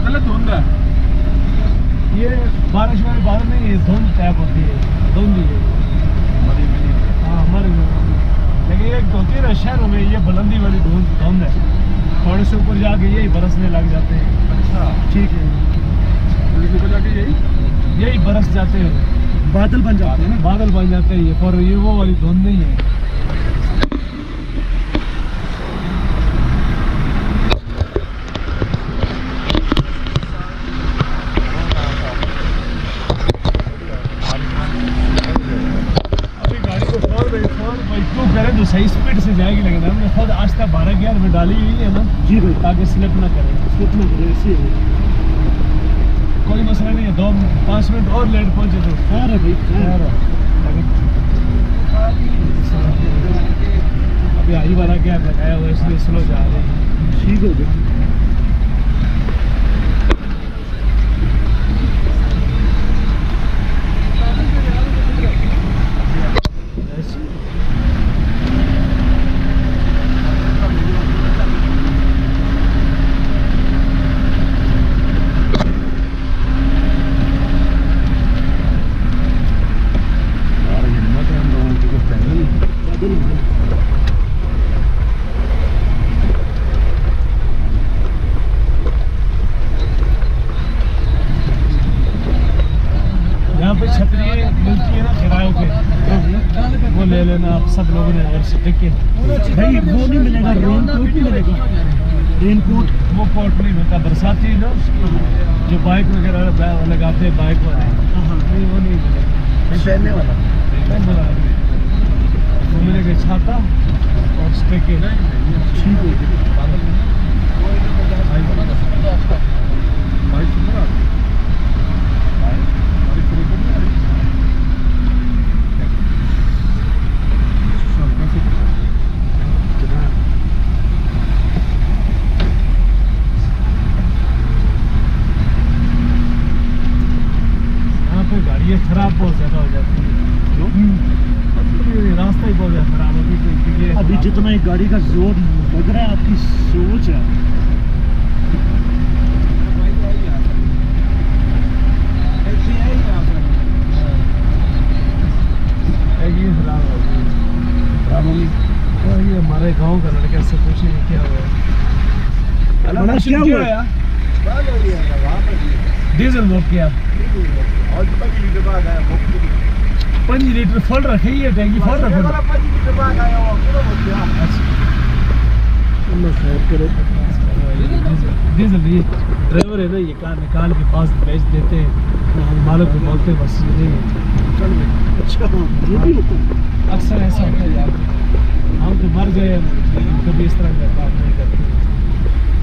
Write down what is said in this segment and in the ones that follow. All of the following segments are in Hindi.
बादल है, धुंध है। ये बारिश वाली बादल नहीं, ये धुंध टाइप होती है, धुंध ही है। हाँ हमारे लेकिन एक होती है ना शहरों में, ये बुलंदी वाली धुंध है, थोड़े से ऊपर जाके यही बरसने लग जाते हैं। अच्छा ठीक है, ऊपर जाके यही बरस जाते हैं, बादल बन जाते हैं ना, बादल बन जाते हैं ये, पर ये वो वाली धुंध नहीं है। करें तो सही स्पीड से जाएगी, लेकिन हमने खुद आस्था 12 गियर में डाली हुई है ना जी भाई, ताकि स्लिप ना करे, ऐसे ही कोई मसला नहीं है। 2-5 मिनट और लेट पहुंचे तो खैर है भाई, खैर है। अभी आई वाला गियर लगाया हुआ इसलिए स्लो जा रहे हैं। ठीक हो गया। यहाँ पे छतरी मिलती है ना किरायों पे, वो ले लेना आप सब लोगों ने, और टिके भाई वो नहीं मिलेगा, रेनकोट नहीं मिलेगा, रेनकोट वो कोट नहीं मिलता, बरसाती ना जो बाइक वगैरह लगाते हैं बाइक वाले, नहीं वो नहीं मिलेगा, पहनने वाला वो मिलेगा छाता और स्टिके। ठीक हो गया। गाड़ियाँ खराब बहुत ज़्यादा हो जाती है, रास्ता ही बहुत ज़्यादा खराब है। अभी जितना एक गाड़ी का जोर लग रहा है, आपकी सोच है। ये हमारे गांव का लड़का से पूछेंगे क्या हुआ, क्या हुआ यार? डीजल बुक किया 5 लीटर फुल रखे, ये टैंकी फुल रखे। डीजल ये ड्राइवर है ना, ये कार निकाल के पास बेच देते हैं, हम मालिक को बोलते हैं बस ये नहीं है। अच्छा ये भी होता है, अक्सर ऐसा होता है यार, हम तो मर गए, कभी इस तरह का काम नहीं करते।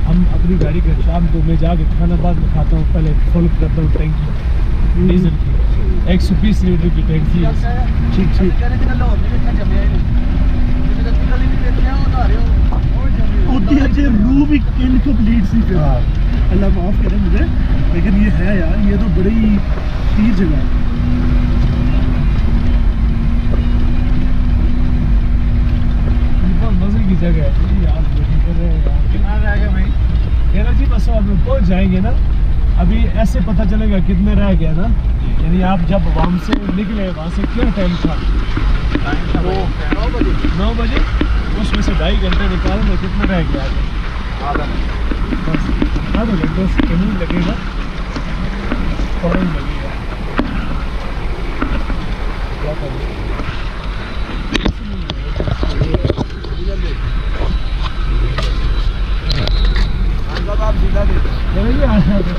हम अपनी गाड़ी का शाम को मैं जाके खाना बाद में खाता हूँ, पहले फुल करता हूँ टैंकी डीजल की, 120 लीटर की टैंकी है। ठीक ठीक होती है जी, रू भी इनकम्प्लीट सी फिर। अल्लाह माफ़ करे मुझे, लेकिन ये है यार, ये तो बड़ी पीर जगह है। मजे की जगह है यार, कितना रह गया भाई? कहना जी बस अब पहुंच जाएंगे ना, अभी ऐसे पता चलेगा कितने रह गया ना, यानी आप जब वहाँ से निकले, वहाँ से क्या टाइम था? 9 बजे, उसमें से 2.5 घंटे निकालें तो कितना रह गया? आधा घंटे से कहीं लगेगा, फौरन लगेगा। क्या करें? आप सीधा